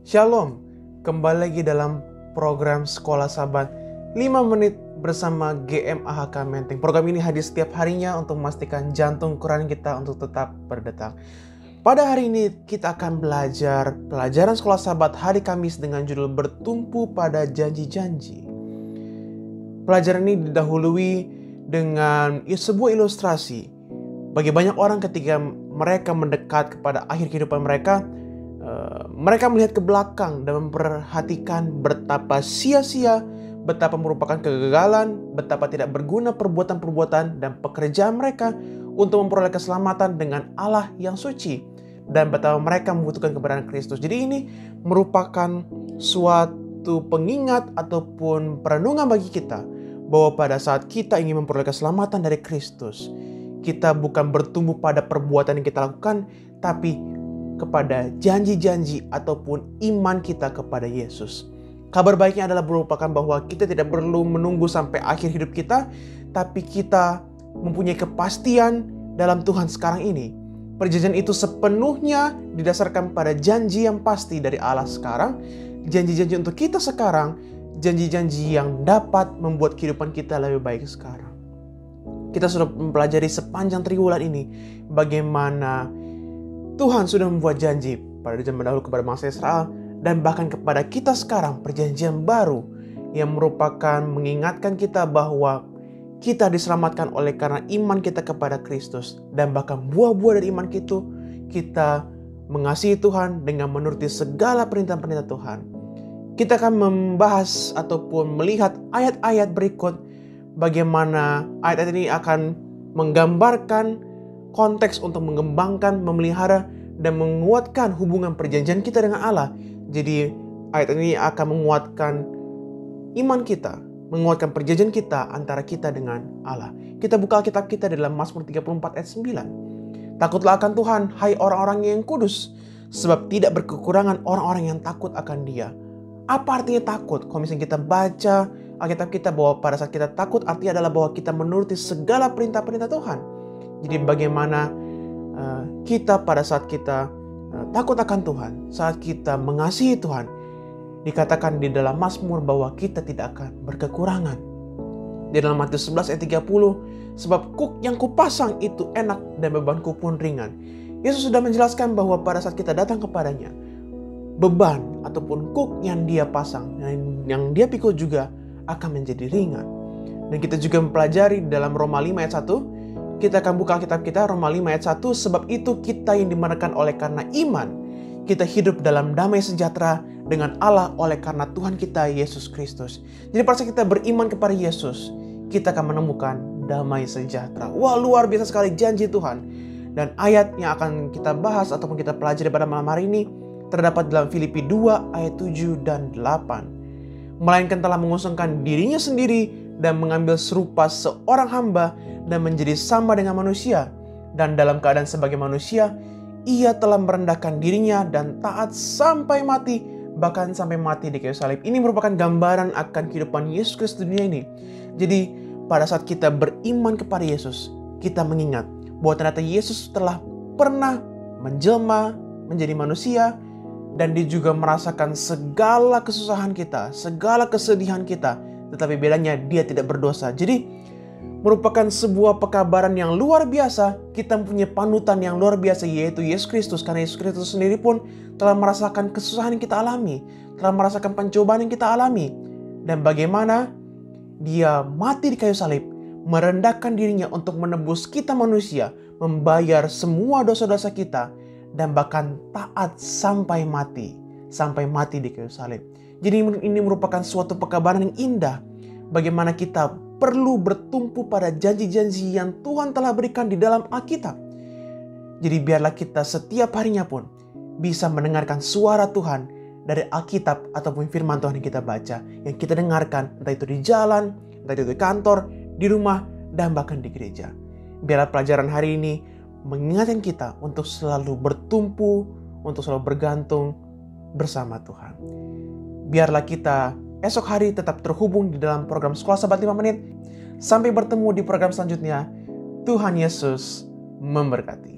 Shalom, kembali lagi dalam program Sekolah Sahabat 5 menit bersama GMAHK Menteng. Program ini hadir setiap harinya untuk memastikan jantung Quran kita untuk tetap berdetak. Pada hari ini kita akan belajar pelajaran Sekolah Sahabat hari Kamis dengan judul Bertumpu pada Janji-Janji. Pelajaran ini didahului dengan sebuah ilustrasi. Bagi banyak orang ketika mereka mendekat kepada akhir kehidupan mereka, mereka melihat ke belakang dan memperhatikan betapa sia-sia, betapa merupakan kegagalan, betapa tidak berguna perbuatan-perbuatan dan pekerjaan mereka untuk memperoleh keselamatan dengan Allah yang suci, dan betapa mereka membutuhkan kebenaran Kristus. Jadi ini merupakan suatu pengingat ataupun perenungan bagi kita bahwa pada saat kita ingin memperoleh keselamatan dari Kristus, kita bukan bertumbuh pada perbuatan yang kita lakukan, tapi kepada janji-janji ataupun iman kita kepada Yesus. Kabar baiknya adalah merupakan bahwa kita tidak perlu menunggu sampai akhir hidup kita, tapi kita mempunyai kepastian dalam Tuhan sekarang ini. Perjanjian itu sepenuhnya didasarkan pada janji yang pasti dari Allah sekarang, janji-janji untuk kita sekarang, janji-janji yang dapat membuat kehidupan kita lebih baik sekarang. Kita sudah mempelajari sepanjang triwulan ini bagaimana Tuhan sudah membuat janji pada zaman dahulu kepada bangsa Israel dan bahkan kepada kita sekarang, perjanjian baru yang merupakan mengingatkan kita bahwa kita diselamatkan oleh karena iman kita kepada Kristus, dan bahkan buah-buah dari iman kita mengasihi Tuhan dengan menuruti segala perintah-perintah Tuhan. Kita akan membahas ataupun melihat ayat-ayat berikut bagaimana ayat-ayat ini akan menggambarkan konteks untuk mengembangkan, memelihara, dan menguatkan hubungan perjanjian kita dengan Allah. Jadi ayat ini akan menguatkan iman kita, menguatkan perjanjian kita antara kita dengan Allah. Kita buka Alkitab kita dalam Mazmur 34 ayat 9. Takutlah akan Tuhan, hai orang-orang yang kudus, sebab tidak berkekurangan orang-orang yang takut akan Dia. Apa artinya takut? Kalau misalnya kita baca Alkitab kita bahwa pada saat kita takut artinya adalah bahwa kita menuruti segala perintah-perintah Tuhan. Jadi bagaimana kita pada saat kita takut akan Tuhan, saat kita mengasihi Tuhan, dikatakan di dalam Mazmur bahwa kita tidak akan berkekurangan. Di dalam Matius 11 ayat 30, sebab kuk yang kupasang itu enak dan bebanku pun ringan. Yesus sudah menjelaskan bahwa pada saat kita datang kepadanya, beban ataupun kuk yang Dia pasang, yang Dia pikul juga akan menjadi ringan. Dan kita juga mempelajari dalam Roma 5 ayat 1, kita akan buka Alkitab kita Roma 5 ayat 1, sebab itu kita yang dimenangkan oleh karena iman, kita hidup dalam damai sejahtera dengan Allah oleh karena Tuhan kita Yesus Kristus. Jadi pada saat kita beriman kepada Yesus, kita akan menemukan damai sejahtera. Wah, luar biasa sekali janji Tuhan. Dan ayat yang akan kita bahas ataupun kita pelajari pada malam hari ini terdapat dalam Filipi 2 ayat 7 dan 8. Melainkan telah mengosongkan dirinya sendiri dan mengambil serupa seorang hamba dan menjadi sama dengan manusia. Dan dalam keadaan sebagai manusia, Ia telah merendahkan dirinya dan taat sampai mati, bahkan sampai mati di kayu salib. Ini merupakan gambaran akan kehidupan Yesus Kristus di dunia ini. Jadi pada saat kita beriman kepada Yesus, kita mengingat bahwa ternyata Yesus telah pernah menjelma menjadi manusia, dan Dia juga merasakan segala kesusahan kita, segala kesedihan kita, tetapi bedanya Dia tidak berdosa. Jadi merupakan sebuah pekabaran yang luar biasa. Kita mempunyai panutan yang luar biasa, yaitu Yesus Kristus. Karena Yesus Kristus sendiri pun telah merasakan kesusahan yang kita alami, telah merasakan pencobaan yang kita alami. Dan bagaimana Dia mati di kayu salib, merendahkan dirinya untuk menebus kita manusia, membayar semua dosa-dosa kita, dan bahkan taat sampai mati di kayu salib. Jadi ini merupakan suatu pekabaran yang indah. Bagaimana kita perlu bertumpu pada janji-janji yang Tuhan telah berikan di dalam Alkitab. Jadi biarlah kita setiap harinya pun bisa mendengarkan suara Tuhan dari Alkitab ataupun firman Tuhan yang kita baca, yang kita dengarkan, entah itu di jalan, entah itu di kantor, di rumah, dan bahkan di gereja. Biarlah pelajaran hari ini mengingatkan kita untuk selalu bertumpu, untuk selalu bergantung bersama Tuhan. Biarlah kita esok hari tetap terhubung di dalam program Sekolah Sahabat 5 Menit. Sampai bertemu di program selanjutnya. Tuhan Yesus memberkati.